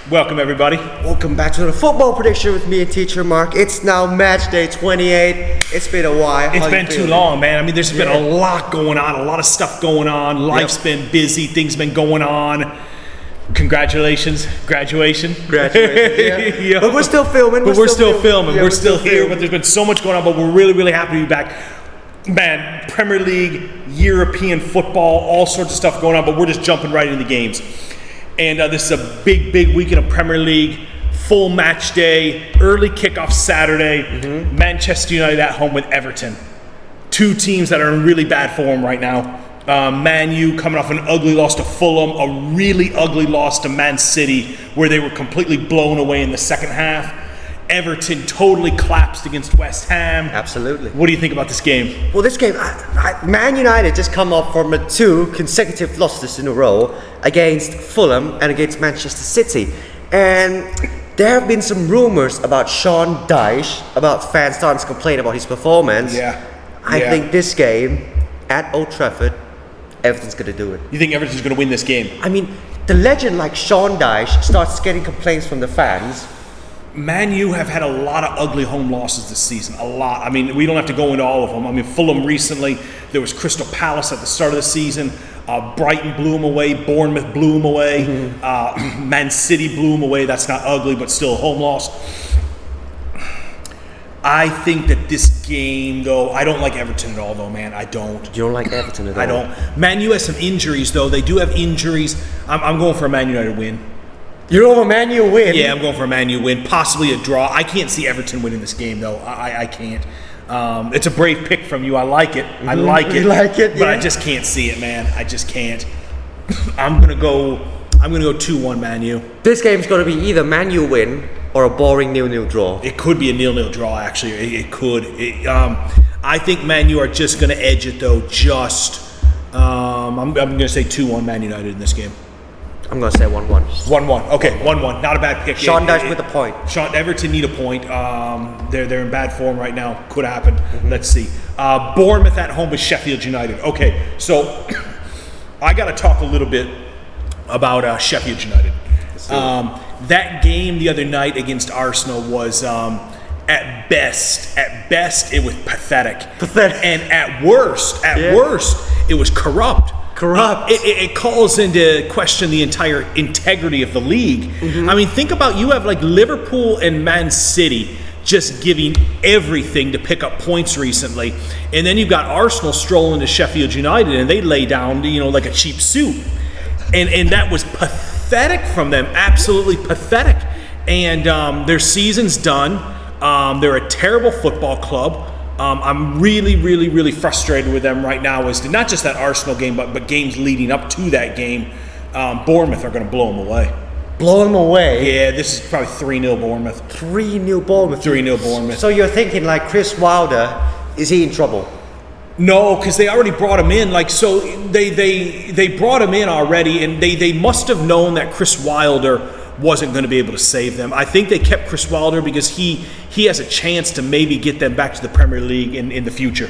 Welcome, everybody. Welcome back to the football prediction with me and Teacher Mark. It's now match day 28. It's been a while. It's been too long, man. I mean, there's been a lot going on, a lot of stuff going on. Life's been busy, things been going on. Congratulations, graduation. Yeah. But we're still filming. We're still filming. We're still here, but there's been so much going on, but we're really, really happy to be back. Man, Premier League, European football, all sorts of stuff going on, but we're just jumping right into the games. And this is a big, big weekend of Premier League. Full match day, early kickoff Saturday. Manchester United at home with Everton. Two teams that are in really bad form right now. Man U coming off an ugly loss to Fulham, a really ugly loss to Man City, where they were completely blown away in the second half. Everton totally collapsed against West Ham. Absolutely. What do you think about this game? Well, this game, Man United just come up from 2 consecutive losses in a row against Fulham and against Manchester City. And there have been some rumors about Sean Dyche, about fans starting to complain about his performance. I think this game at Old Trafford, Everton's going to do it. You think Everton's going to win this game? I mean, the legend like Sean Dyche starts getting complaints from the fans. Man U have had a lot of ugly home losses this season, a lot. I mean, we don't have to go into all of them. I mean, Fulham recently, there was Crystal Palace at the start of the season. Brighton blew them away. Bournemouth blew them away. Man City blew them away. That's not ugly, but still a home loss. I think that this game, though, I don't like Everton at all, though, man. I don't. You don't like Everton at all? I don't. Man U has some injuries, though. They do have injuries. I'm going for a Man United win. You're over Man U win? Yeah, I'm going for a Man U win, possibly a draw. I can't see Everton winning this game, though. I can't. It's a brave pick from you. I like it. I like it. You like it, but I just can't see it, man. I just can't. I'm gonna go 2-1 Man U. This game's gonna be either Man U win or a boring 0-0 draw. It could be a 0-0 draw, actually. It could. I think Man U are just gonna edge it, though. I'm gonna say 2-1 Man United in this game. I'm going to say 1-1. 1-1. Okay, 1-1. Not a bad pick. Sean Dyche with a point. Everton need a point. They're in bad form right now. Could happen. Let's see. Bournemouth at home with Sheffield United. Okay, so I got to talk a little bit about Sheffield United. That game the other night against Arsenal was at best it was pathetic. And at worst, it was corrupt. It calls into question the entire integrity of the league. I mean, think about, you have like Liverpool and Man City just giving everything to pick up points recently, and then you've got Arsenal strolling to Sheffield United and they lay down, like a cheap suit, and that was pathetic from them, absolutely pathetic. And their season's done. They're a terrible football club. I'm really, really, really frustrated with them right now, as to not just that Arsenal game, but games leading up to that game. Bournemouth are going to blow them away. Blow them away? Yeah, this is probably 3-0 Bournemouth. 3-0 Bournemouth? 3-0 Bournemouth. So you're thinking like Chris Wilder, is he in trouble? No, because they already brought him in. So they brought him in already, and they must have known that Chris Wilder wasn't going to be able to save them. I think they kept Chris Wilder because he has a chance to maybe get them back to the Premier League in the future.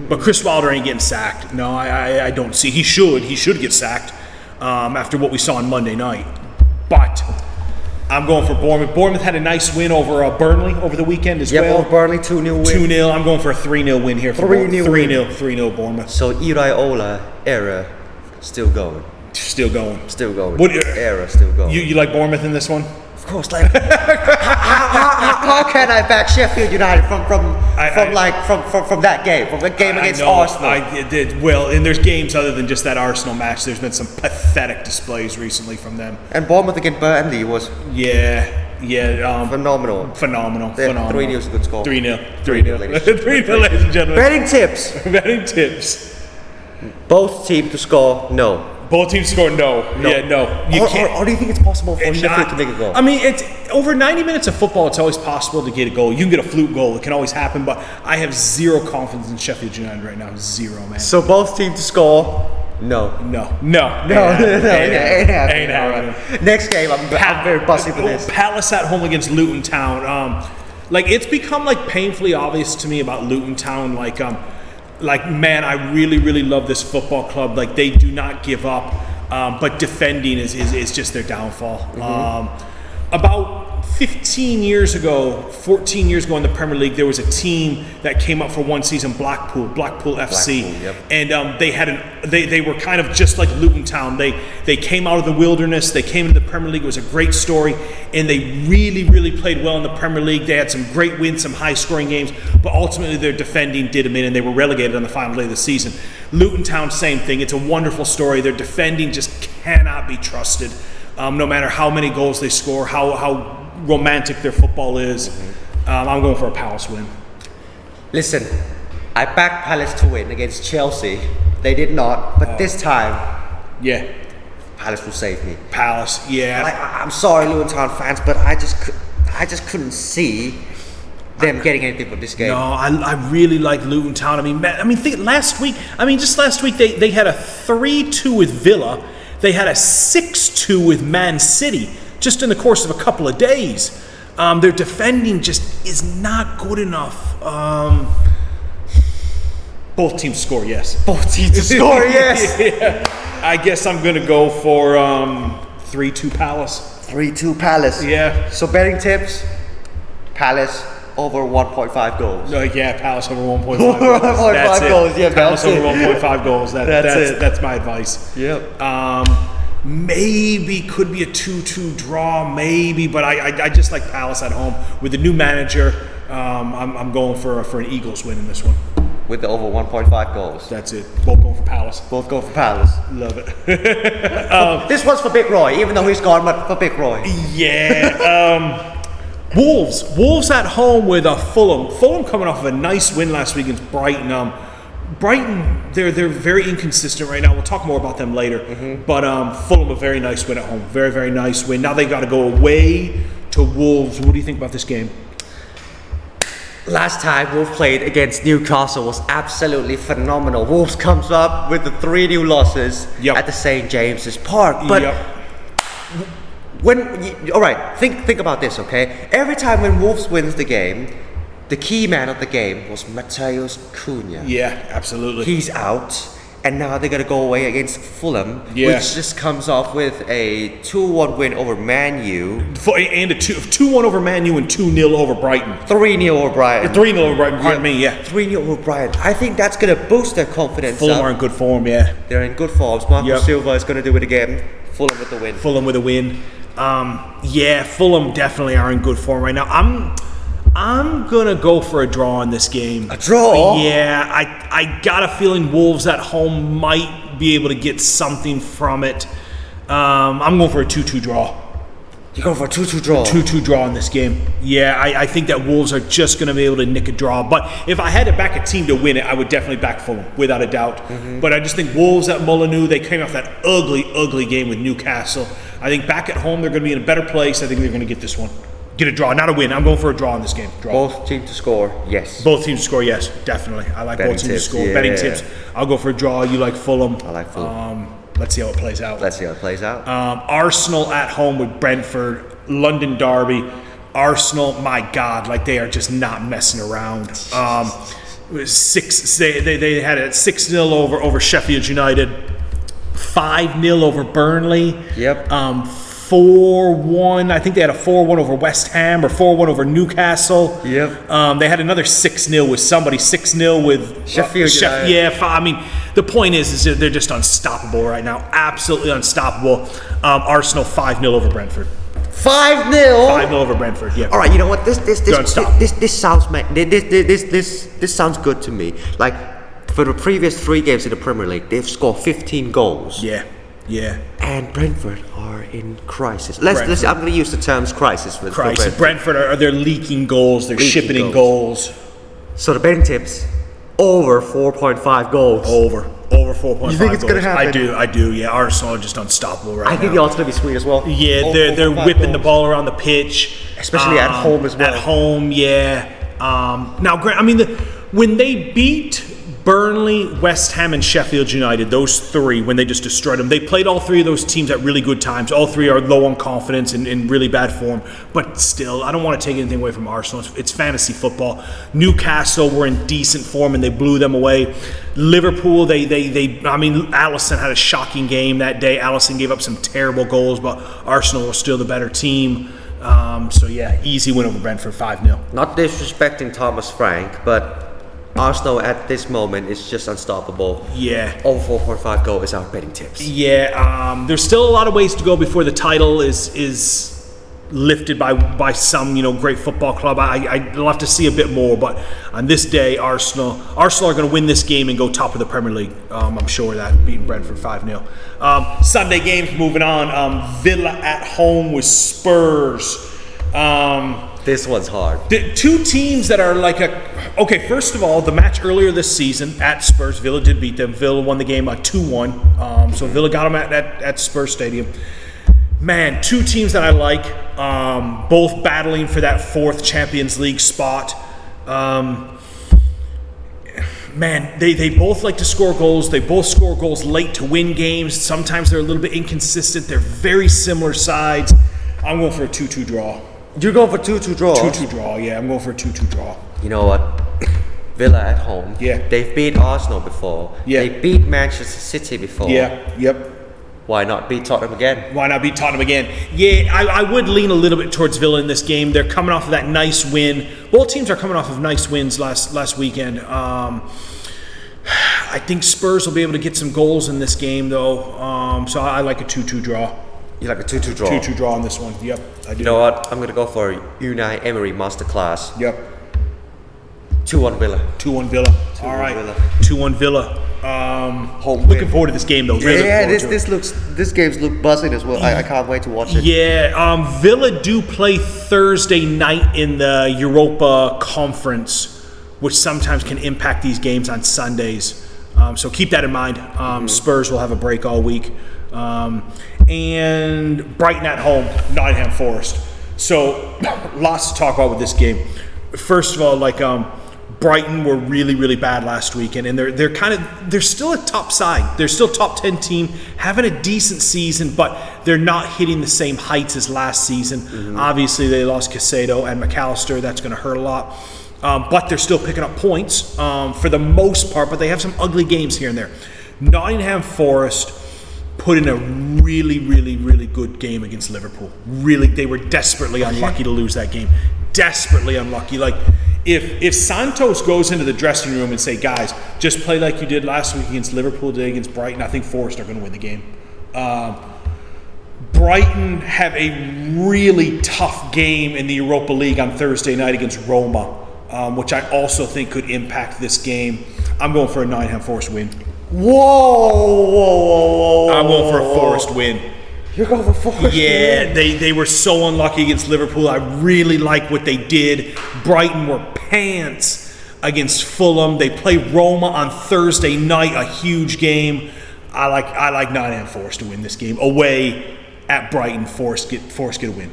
But Chris Wilder ain't getting sacked. No, I don't see. He should get sacked after what we saw on Monday night. But I'm going for Bournemouth. Bournemouth had a nice win over Burnley over the weekend as well. Yeah, Burnley 2-0 win. 2-0. I'm going for a 3-0 win here. 3-0 Bournemouth. So Iraola era still going. Still going. Era still going. You like Bournemouth in this one? Of course. Like, how can I back Sheffield United from that game, from the game against Arsenal? I did well, and there's games other than just that Arsenal match. There's been some pathetic displays recently from them. And Bournemouth against Burnley was phenomenal. 3-0 is a good score. 3-0, ladies and gentlemen. Betting tips. Both teams to score. No. Both teams score no. Yeah, no. You can't. Or do you think it's possible for Sheffield to make a goal? I mean, it's over 90 minutes of football. It's always possible to get a goal. You can get a fluke goal. It can always happen. But I have zero confidence in Sheffield United right now. Zero, man. So both teams to score. No. Ain't happening. Next game, I'm very bussy for this. Palace at home against Luton Town. It's become painfully obvious to me about Luton Town. Man, I really, really love this football club. They do not give up, but defending is just their downfall. about 15 years ago, 14 years ago in the Premier League, there was a team that came up for one season, Blackpool FC, yep. and they were kind of just like Luton Town. They came out of the wilderness, they came into the Premier League. It was a great story, and they really played well in the Premier League. They had some great wins, some high-scoring games, but ultimately their defending did them in, and they were relegated on the final day of the season. Luton Town, same thing. It's a wonderful story. Their defending just cannot be trusted, no matter how many goals they score, how romantic their football is. I'm going for a Palace win. Listen, I backed Palace to win against Chelsea. They did not, but this time, Yeah, Palace will save me. Palace. Yeah, I'm sorry, Luton Town fans, but I just couldn't see them getting anything from this game. No, I really like Luton Town. Last week, they had a 3-2 with Villa. They had a 6-2 with Man City just in the course of a couple of days. Their defending just is not good enough. Both teams score, yes. Both teams score, yes. Yeah. I guess I'm going to go for 3-2 Palace. 3-2 Palace. Yeah. So betting tips, Palace over 1.5 goals. Yeah, Palace over 1.5 goals. 1.5 goals, yeah, Palace that's over it. 1.5 goals. That's it. That's my advice. Yep. Maybe could be a 2-2 draw, maybe, but I just like Palace at home with the new manager. I'm going for an Eagles win in this one. With the over 1.5 goals. That's it. Both going for Palace. Both go for Palace. Love it. This one's for Big Roy, even though he's gone, but for Big Roy. Yeah. Wolves at home with Fulham. Fulham coming off of a nice win last week against Brighton. Brighton, they're very inconsistent right now. We'll talk more about them later. But Fulham, a very nice win at home. Very nice win. Now they got to go away to Wolves. What do you think about this game? Last time Wolves played against Newcastle was absolutely phenomenal. Wolves comes up with the 3-0 losses at the St. James's Park. But think about this, okay? Every time when Wolves wins the game, the key man of the game was Matheus Cunha. Yeah, absolutely. He's out, and now they're gonna go away against Fulham, which just comes off with a 2-1 win over Man U. And a 2-1 over Man U and 2-0 over Brighton. 3-0 over Brighton. 3-0 over Brighton, pardon me, yeah. 3-0 over Brighton. I think that's gonna boost their confidence. Fulham are in good form, yeah. They're in good form. Marco Silva is gonna do it again. Fulham with the win. Fulham with a win. Fulham definitely are in good form right now. I'm gonna go for a draw in this game. A draw? Yeah, I got a feeling Wolves at home might be able to get something from it. I'm going for a 2-2 draw. You're going for a 2-2 draw? 2-2 draw in this game. Yeah, I think that Wolves are just going to be able to nick a draw. But if I had to back a team to win it, I would definitely back Fulham, without a doubt. But I just think Wolves at Molineux, they came off that ugly game with Newcastle. I think back at home, they're going to be in a better place. I think they're going to get this one. Get a draw, not a win. I'm going for a draw in this game. Draw. Both teams to score, yes. Both teams to score, yes, definitely. I like both teams to score. Betting tips. I'll go for a draw. You like Fulham. I like Fulham. Let's see how it plays out. Arsenal at home with Brentford. London derby. Arsenal, my God, like they are just not messing around. They had a 6-0 over Sheffield United. 5-0 over Burnley. Yep. 4-1. I think they had a 4-1 over West Ham or 4-1 over Newcastle. Yep. They had another 6-0 with somebody. 6-0 with Sheffield United. Yeah. The point is that they're just unstoppable right now. Absolutely unstoppable. Arsenal 5-0 over Brentford. 5-0. 5-0 over Brentford. Yeah. All right. You know what? This sounds good to me. Like for the previous 3 games in the Premier League, they've scored 15 goals. Yeah. And Brentford are in crisis. Let's. I'm going to use the terms crisis for crisis. Brentford they're leaking goals. They're shipping in goals. So the betting tips over 4.5 goals. Over 4.5. You think it's going to happen? I do. Yeah, Arsenal are just unstoppable right now. I think the odds going to be sweet as well. Yeah, they're whipping the ball around the pitch, especially at home as well. At home, yeah. Now, when they beat Burnley, West Ham, and Sheffield United, those 3, when they just destroyed them, they played all 3 of those teams at really good times. All 3 are low on confidence and in really bad form. But still, I don't want to take anything away from Arsenal. It's fantasy football. Newcastle were in decent form and they blew them away. Liverpool, Alisson had a shocking game that day. Alisson gave up some terrible goals, but Arsenal was still the better team. So yeah, easy win over Brentford, 5-0. Not disrespecting Thomas Frank, but Arsenal at this moment is just unstoppable. Yeah. Over 4.5 goal is our betting tips. Yeah, there's still a lot of ways to go before the title is lifted by some great football club. I'd love to see a bit more, but on this day, Arsenal are going to win this game and go top of the Premier League. I'm sure of that, beating Brentford 5-0. Sunday games, moving on. Villa at home with Spurs. This one's hard. Two teams that are okay, first of all, the match earlier this season at Spurs, Villa did beat them. Villa won the game 2-1. So Villa got them at Spurs Stadium. Man, two teams that I like, both battling for that fourth Champions League spot. Man, they both like to score goals. They both score goals late to win games. Sometimes they're a little bit inconsistent. They're very similar sides. I'm going for a 2-2 draw. You're going for 2-2 draw? 2-2 draw, yeah. I'm going for a 2-2 draw. You know what? Villa at home. Yeah. They've beat Arsenal before. Yeah. They beat Manchester City before. Yeah, yep. Why not beat Tottenham again? Why not beat Tottenham again? Yeah, I would lean a little bit towards Villa in this game. They're coming off of that nice win. Both teams are coming off of nice wins last weekend. I think Spurs will be able to get some goals in this game, though. So I like a 2-2 draw. You like a 2-2 draw? 2-2 draw on this one. Yep, I do. You know what? I'm going to go for Unai Emery masterclass. Yep. 2-1 Villa. 2-1 Villa. All right. 2-1 Villa. Looking forward to this game, though. Really this game's look buzzing as well. I can't wait to watch it. Yeah, Villa do play Thursday night in the Europa Conference, which sometimes can impact these games on Sundays. So keep that in mind. Spurs will have a break all week. And Brighton at home, Nottingham Forest. So lots to talk about with this game. First of all, Brighton were really, really bad last weekend, and they're still a top side. They're still top 10 team, having a decent season, but they're not hitting the same heights as last season. Obviously, they lost Caicedo and McAllister. That's going to hurt a lot. But they're still picking up points for the most part, but they have some ugly games here and there. Nottingham Forest put in a really, really, really good game against Liverpool. Really, they were desperately unlucky to lose that game. Desperately unlucky. If Santos goes into the dressing room and say, guys, just play like you did last week against Liverpool, today against Brighton, I think Forest are going to win the game. Brighton have a really tough game in the Europa League on Thursday night against Roma, which I also think could impact this game. I'm going for a Nottingham Forest win. Whoa. I'm going for a Forest win. You're going for Forest? Yeah, they were so unlucky against Liverpool. I really like what they did. Brighton were pants against Fulham. They play Roma on Thursday night, a huge game. I like Nottingham Forest to win this game. Away at Brighton, Forest get a win.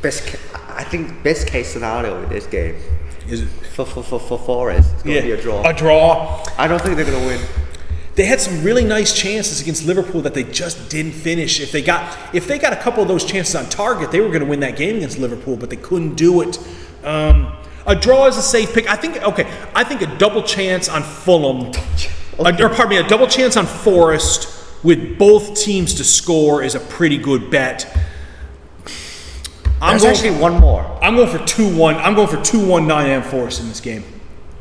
I think best case scenario in this game Is it for Forest, it's going to be a draw. A draw. I don't think they're going to win. They had some really nice chances against Liverpool that they just didn't finish. If they got a couple of those chances on target, they were going to win that game against Liverpool, but they couldn't do it. A draw is a safe pick. I think a double chance on Fulham, a double chance on Forest with both teams to score is a pretty good bet. There's actually one more. I'm going for 2-1. I'm going for 2-1 Nottingham Forest in this game.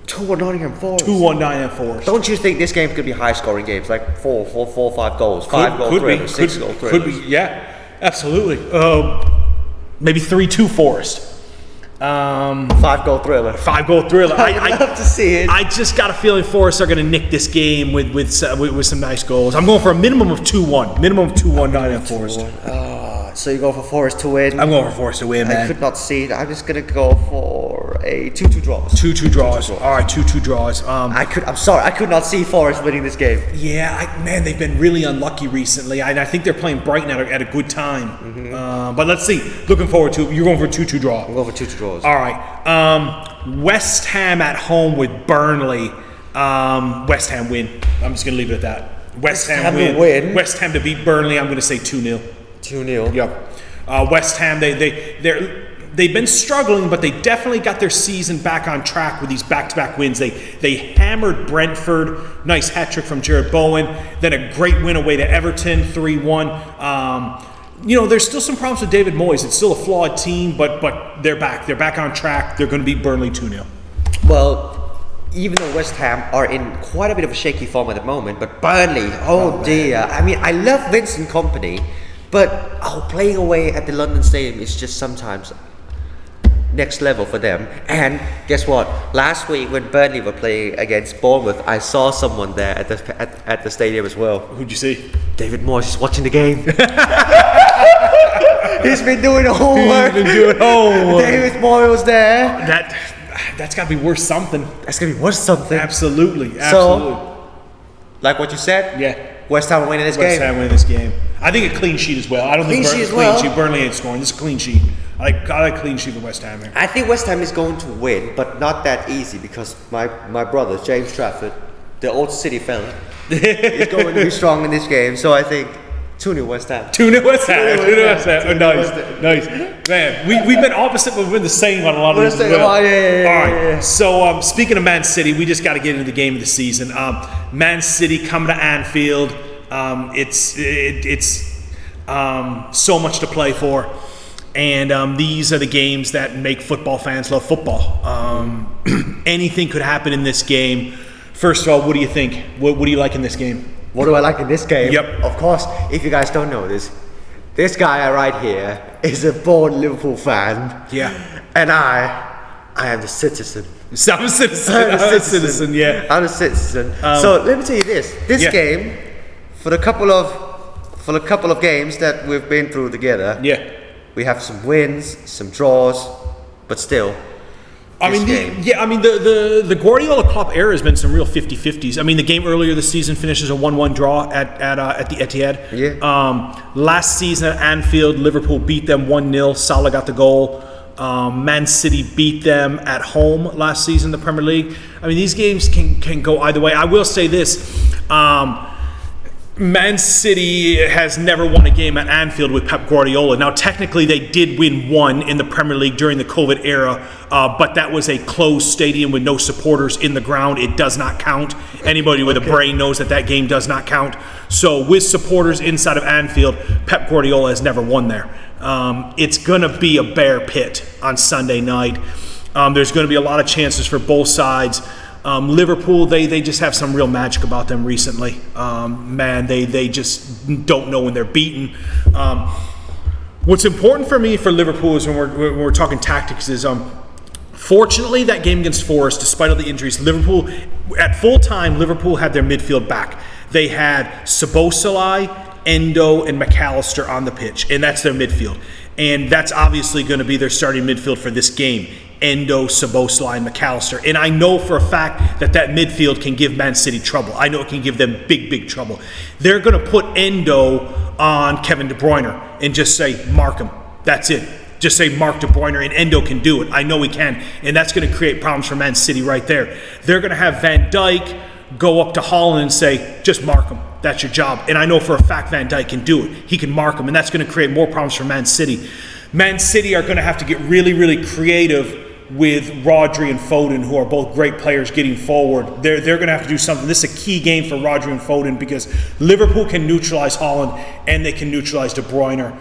2-1 Nottingham Forest. 2-1 Nottingham Forest. Don't you think this game could be high-scoring games, like 4, 5 goals, 5-goal thriller, 6-goal thriller? Could be, yeah, absolutely. Maybe 3-2 Forest. 5-goal thriller. 5-goal thriller. I'd love to see it. I just got a feeling Forest are going to nick this game with some nice goals. I'm going for a minimum of 2-1. Minimum of 2-1 Nottingham Forest. So you go for Forest to win? I'm going for Forest to win, man. I could not see it. I'm just going to go for a 2-2 draw. 2-2 draws. All right, 2-2 draws. I'm sorry. I could not see Forest winning this game. Yeah, they've been really unlucky recently. I think they're playing Brighton at a good time. But let's see. Looking forward to it. You're going for a 2-2 draw. I'm going for 2-2 draws. All right. West Ham at home with Burnley. West Ham win. I'm just going to leave it at that. West Ham win. West Ham to beat Burnley. I'm going to say 2-0. 2-0. Yep. West Ham, they've been struggling, but they definitely got their season back on track with these back-to-back wins. They hammered Brentford, nice hat trick from Jared Bowen, then a great win away to Everton, 3-1. there's still some problems with David Moyes. It's still a flawed team, but they're back. They're back on track. They're going to beat Burnley 2-0. Well, even though West Ham are in quite a bit of a shaky form at the moment, but Burnley, oh dear. I mean, I love Vincent Kompany, but playing away at the London Stadium is just sometimes next level for them. And guess what? Last week when Burnley were playing against Bournemouth, I saw someone there at the stadium as well. Who'd you see? David Moyes is watching the game. He's been doing homework. David Moyes was there. That's got to be worth something. That's gonna be worth something. Absolutely. So, like what you said. Yeah. West Ham winning this game. West Ham winning this game. I think a clean sheet as well. I don't think clean sheet. Burnley ain't scoring. This is a clean sheet. I like clean sheet for West Ham here. I think West Ham is going to win, but not that easy because my brother James Trafford, the old City fella, is going to be strong in this game. So I think 2-0 West Ham. 2-0 West Ham. 2-0 West Ham. Oh, nice. Man, we've been opposite, but we've been the same on a lot of these as well. Yeah. So so, speaking of Man City, we just got to get into the game of the season. Man City coming to Anfield. It's so much to play for. And these are the games that make football fans love football. Anything could happen in this game. First of all, what do you think? What do you like in this game? What do I like in this game? Yep. Of course, if you guys don't know this guy right here is a born Liverpool fan. Yeah. And I am the citizen. So I'm a citizen. I'm a citizen, yeah. I'm a citizen. So let me tell you this. This game, for the couple of games that we've been through together, we have some wins, some draws, but still. The Guardiola Klopp era has been some real 50-50s. I mean, the game earlier this season finishes a 1-1 draw at the Etihad. Yeah. Last season at Anfield, Liverpool beat them 1-0. Salah got the goal. Man City beat them at home last season, the Premier League. I mean, these games can go either way. I will say this. Man City has never won a game at Anfield with Pep Guardiola. Now, technically, they did win one in the Premier League during the COVID era, but that was a closed stadium with no supporters in the ground. It does not count. Anybody with a brain knows that game does not count. So, with supporters inside of Anfield, Pep Guardiola has never won there. It's going to be a bear pit on Sunday night. There's going to be a lot of chances for both sides. Liverpool, they just have some real magic about them recently. They just don't know when they're beaten. What's important for me for Liverpool is when we're talking tactics is fortunately that game against Forest, despite all the injuries, Liverpool at full time Liverpool had their midfield back. They had Szoboszlai, Endo, and McAllister on the pitch, and that's their midfield. And that's obviously going to be their starting midfield for this game. Endo, Szoboszlai, and McAllister. And I know for a fact that midfield can give Man City trouble. I know it can give them big trouble. They're going to put Endo on Kevin De Bruyne and just say, mark him. That's it. Just say mark De Bruyne, and Endo can do it. I know he can. And that's going to create problems for Man City right there. They're going to have Van Dijk go up to Haaland and say, just mark him. That's your job. And I know for a fact Van Dijk can do it. He can mark him, and that's going to create more problems for Man City. Man City are going to have to get really creative with Rodri and Foden, who are both great players getting forward. They're going to have to do something. This is a key game for Rodri and Foden because Liverpool can neutralize Haaland and they can neutralize De Bruyne.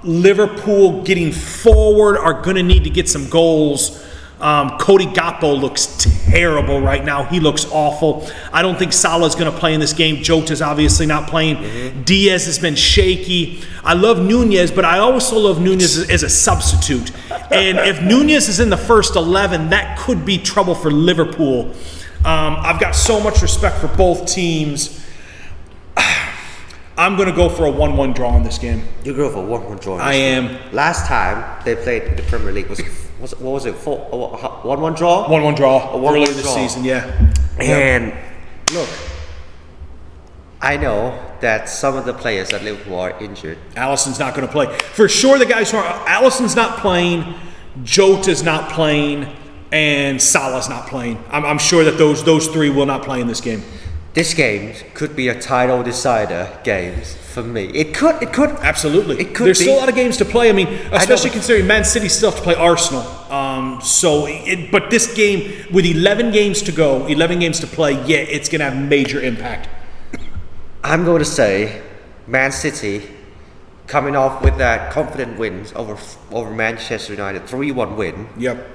Liverpool getting forward are going to need to get some goals. Cody Gakpo looks terrible right now. He looks awful. I don't think Salah's going to play in this game. Jota's obviously not playing. Diaz has been shaky. I love Nunez, but I also love Nunez as a substitute. And if Nunez is in the first 11, that could be trouble for Liverpool. I've got so much respect for both teams. I'm going to go for a 1-1 draw in this game. You go for a 1-1 draw. I am. Last time they played in the Premier League what was it? 1-1 draw? 1-1 draw. Earlier this draw. season, yeah. And look, I know that some of the players at Liverpool are injured. Alisson's not going to play. For sure, the guys who are... Alisson's not playing, Jota's not playing, and Salah's not playing. I'm sure that those three will not play in this game. This game could be a title decider game for me. It could. Absolutely. It could There's be. still a lot of games to play. I mean, especially considering Man City still have to play Arsenal. But this game, with 11 games to go, 11 games to play, it's going to have major impact. I'm going to say Man City coming off with that confident wins over Manchester United, 3-1 win. Yep.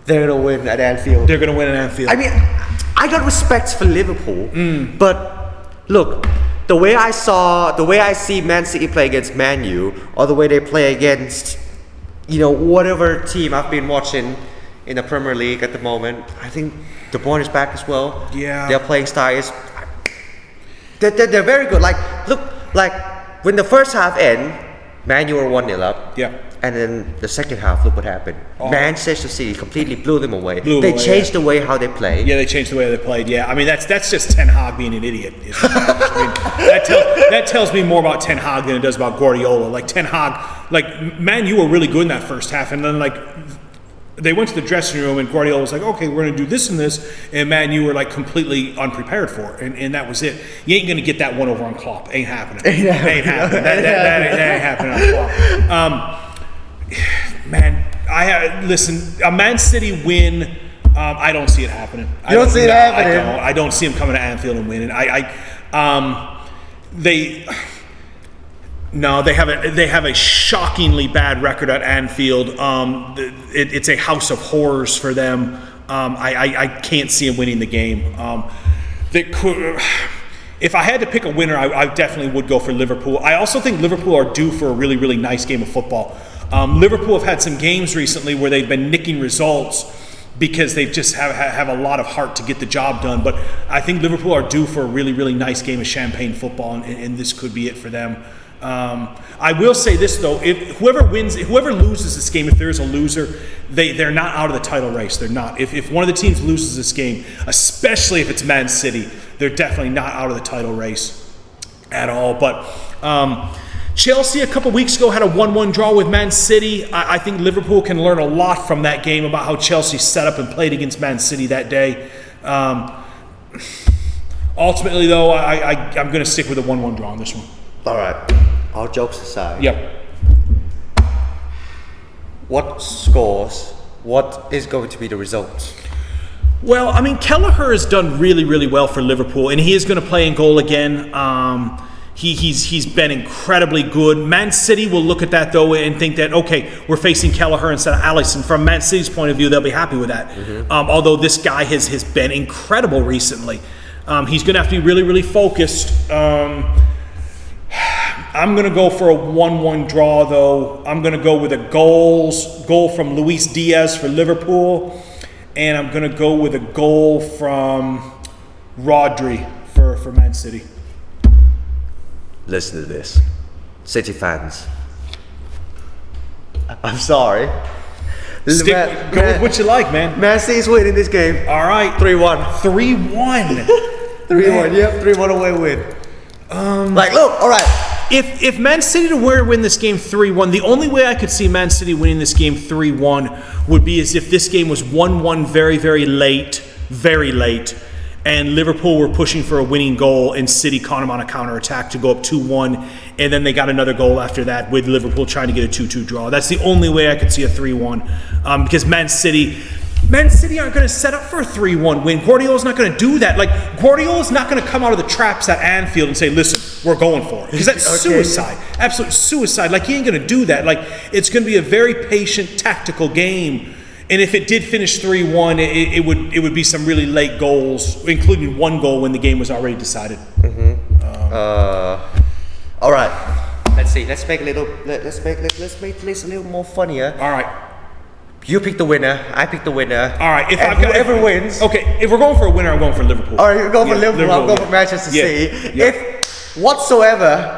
They're gonna win at Anfield. They're going to win at Anfield. I mean, I got respect for Liverpool, but look, the way I see Man City play against Man U, or the way they play against, whatever team I've been watching in the Premier League at the moment, I think De Bruyne is back as well. Yeah. Their playing style is, they're very good. Look, when the first half end, Man U were 1-0 up. Yeah. And then the second half, look what happened. Manchester City completely blew them away. They away, changed the way how they play. Yeah, they changed the way they played. Yeah, I mean that's just Ten Hag being an idiot. That tells me more about Ten Hag than it does about Guardiola. Like Ten Hag, Man U were really good in that first half, and then they went to the dressing room and Guardiola was like, okay, we're going to do this and this, and Man U were completely unprepared for it, and that was it. You ain't going to get that one over on Klopp. Ain't happening. Ain't happening. That ain't happening on Klopp. Man, listen. A Man City win, I don't see it happening. You don't see it happening? I don't see them coming to Anfield and winning. They have a shockingly bad record at Anfield. It's a house of horrors for them. I can't see them winning the game. If I had to pick a winner, I definitely would go for Liverpool. I also think Liverpool are due for a really, really nice game of football. Liverpool have had some games recently where they've been nicking results because they just have a lot of heart to get the job done. But I think Liverpool are due for a really, really nice game of champagne football, and this could be it for them. I will say this though: if whoever loses this game, if there is a loser, they're not out of the title race. They're not. If one of the teams loses this game, especially if it's Man City, they're definitely not out of the title race at all. But Chelsea a couple weeks ago had a 1-1 draw with Man City. I think Liverpool can learn a lot from that game about how Chelsea set up and played against Man City that day. Ultimately, though, I'm going to stick with a 1-1 draw on this one. All right. All jokes aside. Yep. What scores? What is going to be the result? Well, I mean, Kelleher has done really, really well for Liverpool, and he is going to play in goal again. He's been incredibly good. Man City will look at that though and think that, okay, we're facing Kelleher instead of Alisson. From Man City's point of view, they'll be happy with that. Although this guy has been incredible recently. He's going to have to be really, really focused. I'm going to go for a 1-1 draw though. I'm going to go with a goal from Luis Diaz for Liverpool, and I'm going to go with a goal from Rodri for Man City. Listen to this. City fans. I'm sorry. Go with what you like, man. Man City's winning this game. All right. 3-1. 3-1. 3-1, yep. 3-1 away win. Look, all right. If Man City to win this game 3-1, the only way I could see Man City winning this game 3-1 would be as if this game was 1-1 very, very late, and Liverpool were pushing for a winning goal, and City caught them on a counterattack to go up 2-1, and then they got another goal after that with Liverpool trying to get a 2-2 draw. That's the only way I could see a 3-1, because Man City aren't going to set up for a 3-1 win. Guardiola's not going to do that. Guardiola's not going to come out of the traps at Anfield and say, listen, we're going for it. Because that's suicide. Absolute suicide. He ain't going to do that. It's going to be a very patient, tactical game. And if it did finish 3-1, it would be some really late goals, including one goal when the game was already decided. All right. Let's see. Let's make this a little more funnier. All right. You pick the winner. I pick the winner. All right. Whoever wins. Okay. If we're going for a winner, I'm going for Liverpool. All right. You're going for Liverpool. I'm going for Manchester City. Yep.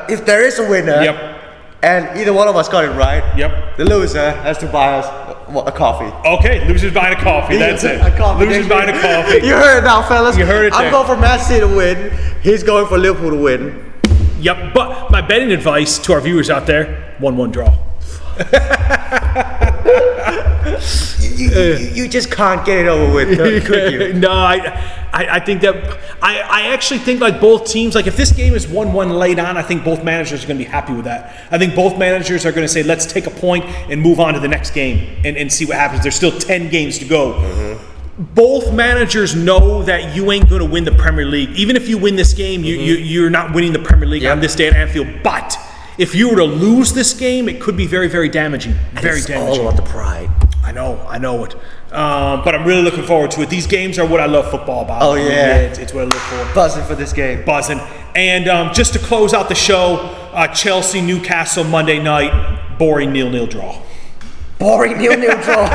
If there is a winner. Yep. And either one of us got it right. Yep. The loser has to buy us a coffee. Okay, loser's buying a coffee. That's it. Loser's buying a coffee. You heard it now, fellas. You heard it there. I'm going for Man City to win. He's going for Liverpool to win. Yep, but my betting advice to our viewers out there, 1-1 draw. You just can't get it over with, could you? No, I think that I actually think both teams, if this game is 1-1 late on, I think both managers are going to be happy with that. I think both managers are going to say, let's take a point and move on to the next game and see what happens. There's still 10 games to go. Both managers know that you ain't going to win the Premier League. Even if you win this game, you're not winning the Premier League on this day at Anfield. But if you were to lose this game, it could be very, very damaging. Very damaging. All about the pride. I know it. But I'm really looking forward to it. These games are what I love football about. Oh, yeah. It's what I look for. Buzzing for this game. Buzzing. And just to close out the show, Chelsea, Newcastle, Monday night, boring 0-0 draw. Boring 0-0 draw.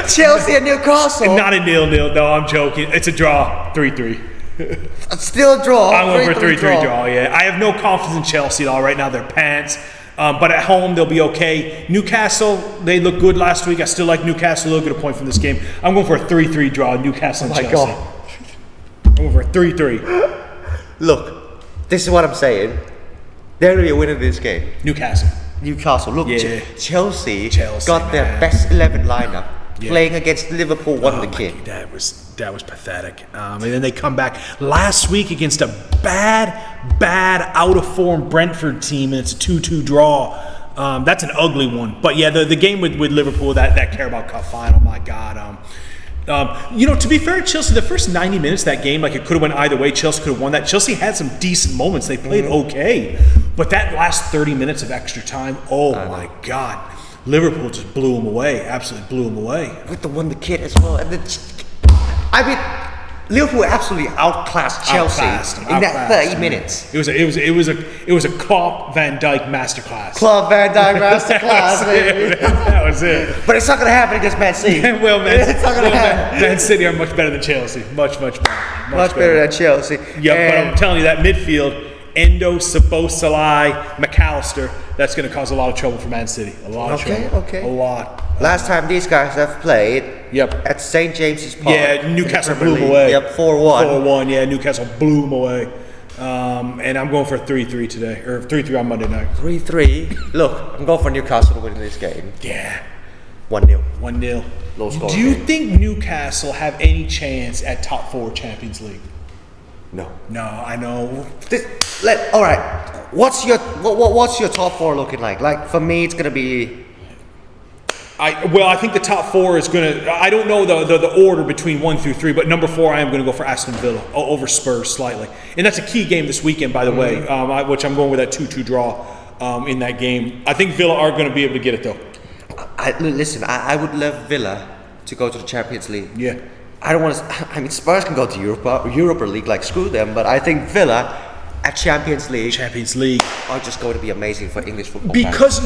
Chelsea and Newcastle. Not a 0-0, no, I'm joking. It's a draw, 3-3. Still a draw. I'm going for a 3-3 draw, yeah. I have no confidence in Chelsea at all right now. They're pants. But at home, they'll be okay. Newcastle, they looked good last week. I still like Newcastle. They'll get a point from this game. I'm going for a 3-3 draw, Newcastle and Chelsea. God. I'm going for a 3-3. Look, this is what I'm saying. They're going to be a winner in this game. Newcastle. Look, Yeah. Chelsea man. got their best 11 lineup playing against Liverpool Wonderkid. That was pathetic. And then they come back last week against a bad out of form Brentford team, and it's a 2-2 draw. That's an ugly one. But yeah, the game with Liverpool, that Carabao Cup final, my God. To be fair, Chelsea, the first 90 minutes of that game, like it could have went either way. Chelsea could have won that. Chelsea had some decent moments. They played okay. But that last 30 minutes of extra time, my God. Liverpool just blew them away. Absolutely blew them away. With the Wonderkid as well. And Liverpool absolutely outclassed Chelsea in that 30 minutes. It was a Klopp Van Dijk masterclass. Club Van Dijk masterclass, baby. That was it. But it's not going to happen against Man City. It's not going to happen. Man City are much better than Chelsea. Much better. Much better than Chelsea. Yeah, but I'm telling you, that midfield, Endo, Szoboszlai, McAllister, that's going to cause a lot of trouble for Man City. A lot of trouble. Okay. A lot. Last time these guys have played at St. James's Park. Yeah, Newcastle blew them away. Yep, 4-1. 4-1, yeah, Newcastle blew them away. And I'm going for a 3-3 today, or 3-3 on Monday night. 3-3. Look, I'm going for Newcastle to win this game. Yeah. 1-0. 1-0. Low score. Do you think Newcastle have any chance at top 4 Champions League? No. No, I know. All right. What's your top 4 looking like? Like for me, it's gonna be. I think the top 4 is gonna. I don't know the order between 1 through 3, but number 4 I am gonna go for Aston Villa over Spurs slightly, and that's a key game this weekend, by the way. Which I'm going with that 2-2 draw in that game. I think Villa are gonna be able to get it though. Listen, I would love Villa to go to the Champions League. Yeah. I don't want to. I mean, Spurs can go to Europa League, like screw them. But I think Villa at Champions League are just going to be amazing for English football. Because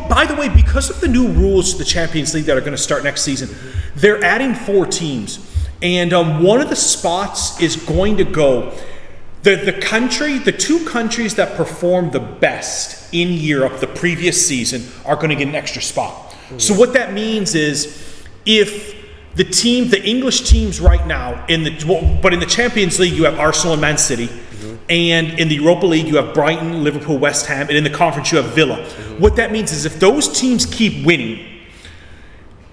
by the way, because of the new rules to the Champions League that are going to start next season, they're adding 4 teams, and one of the spots is going to go. The 2 countries that performed the best in Europe the previous season are going to get an extra spot. So what that means is if the English teams right now but in the Champions League you have Arsenal and Man City, and in the Europa League you have Brighton, Liverpool, West Ham, and in the conference you have Villa. What that means is if those teams keep winning,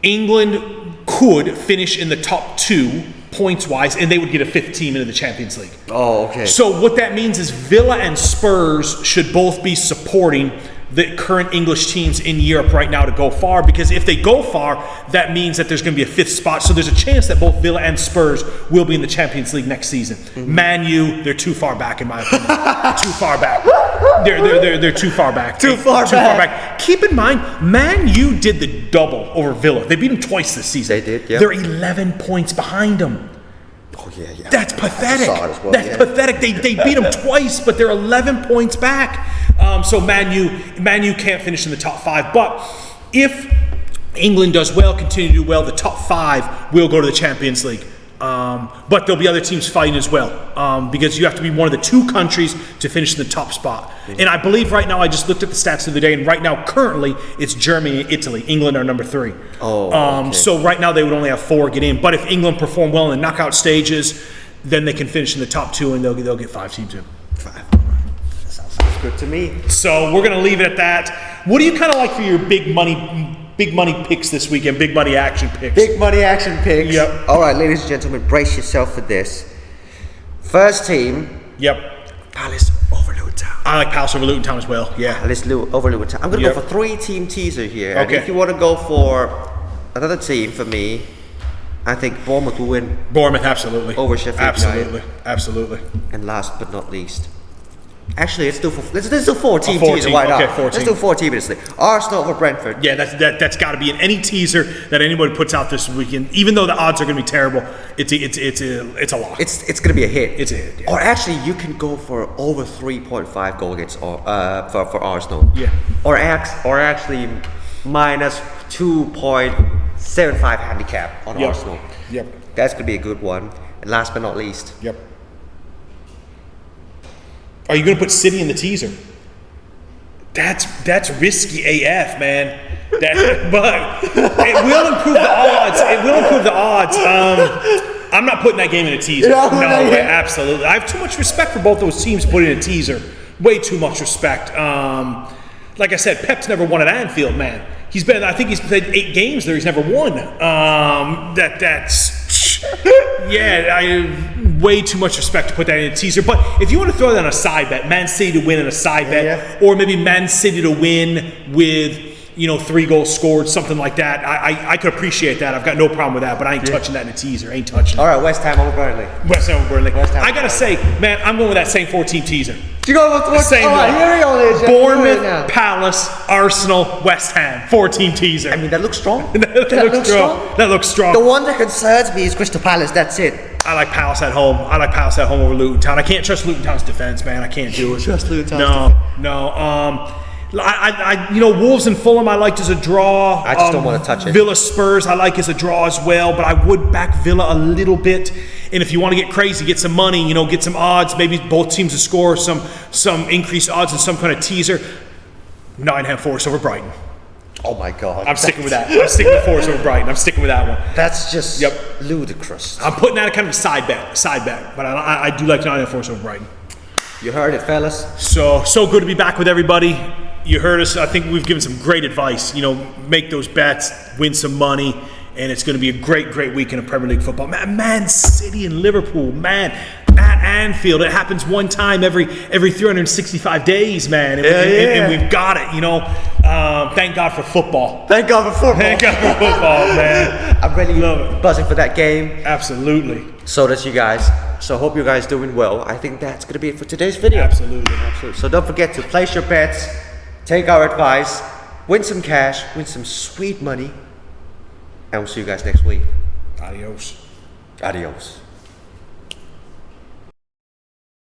England could finish in the top 2 points wise, and they would get a 5th team into the Champions League. Oh, okay. So what that means is Villa and Spurs should both be supporting the current English teams in Europe right now to go far, because if they go far, that means that there's going to be a 5th spot. So there's a chance that both Villa and Spurs will be in the Champions League next season. Man U, they're too far back in my opinion. Too far back. They're too far back. Too far back. Keep in mind, Man U did the double over Villa. They beat them twice this season. They did, yeah. They're 11 points behind them. Oh yeah. That's pathetic. That's pathetic. They beat them twice, but they're 11 points back. So Man U can't finish in the top 5. But if England does well, continue to do well, the top 5 will go to the Champions League. But there'll be other teams fighting as well, because you have to be one of the 2 countries to finish in the top spot. And I believe right now, I just looked at the stats the other day, and right now, currently, it's Germany and Italy. England are number 3. Okay. So right now, they would only have 4 get in. But if England perform well in the knockout stages, then they can finish in the top 2, and they'll get 5 teams in. 5. Sounds good to me. So we're going to leave it at that. What do you kind of like for your big money picks this weekend? Big money action picks. Big money action picks. Yep. All right, ladies and gentlemen, brace yourself for this. First team. Yep. Palace over Luton Town. I like Palace over Luton Town as well. Yeah. Palace over Luton Town. I'm going to go for 3-team teaser here. Okay. And if you want to go for another team for me, I think Bournemouth will win. Bournemouth, absolutely. Over Sheffield Absolutely. United. Absolutely. And last but not least, Actually, let's do 14 14, teaser. Why not? okay, 14. Let's do 14 minutes. Arsenal over Brentford. Yeah, that's got to be in any teaser that anybody puts out this weekend. Even though the odds are going to be terrible, it's a lock. It's gonna be a hit. It's a hit. Yeah. Or actually, you can go for over 3.5 goal against for Arsenal. Yeah. Or actually minus 2.75 handicap on Yep. Arsenal. Yep. That's gonna be a good one. And last but not least, Yep. Are you going to put City in the teaser? That's risky AF, man. But it will improve the odds. It will improve the odds. I'm not putting that game in a teaser. No way, absolutely. I have too much respect for both those teams putting in a teaser. Way too much respect. Like I said, Pep's never won at Anfield, man. I think he's played 8 games there. He's never won. Yeah, I have way too much respect to put that in a teaser. But if you want to throw that on a side bet, Man City to win in a side bet, or maybe Man City to win with 3 goals scored, something like that, I could appreciate that. I've got no problem with that. But I ain't touching that in a teaser. Ain't touching it. all right, West Ham over Burnley. West Ham over Burnley. West Ham I gotta say, man, I'm going with that same 14 teaser. Do you go with what? Same all right, one. here we go, ladies. Bournemouth, Palace, Arsenal, West Ham. 4-team teaser. I mean, that looks strong. that looks strong. That looks strong. The one that concerns me is Crystal Palace. That's it. I like Palace at home. I like Palace at home over Luton Town. I can't trust Luton Town's defense, man. I can't do it. Trust Luton Town's No. Wolves and Fulham I liked as a draw. I just don't want to touch it. Villa Spurs I like as a draw as well, but I would back Villa a little bit. And if you want to get crazy, get some money, get some odds, maybe both teams to score some increased odds and some kind of teaser. Nottingham Forest over Brighton. Oh my God. I'm sticking with that. I'm sticking with Forest over Brighton. I'm sticking with that one. That's just ludicrous. I'm putting that at kind of a side bet, but I do like Nottingham Forest over Brighton. You heard it, fellas. So good to be back with everybody. You heard us. I think we've given some great advice. Make those bets, win some money, and it's going to be a great weekend of Premier League football. Man City and Liverpool, man, at Anfield. It happens one time every 365 days, man. And we've got it. Thank God for football. Thank God for football. Thank God for football, man. I'm really buzzing for that game. Absolutely. So does you guys. So hope you guys doing well. I think that's going to be it for today's video. Absolutely. So don't forget to place your bets, take our advice, win some cash, win some sweet money, and we'll see you guys next week. Adios. Adios.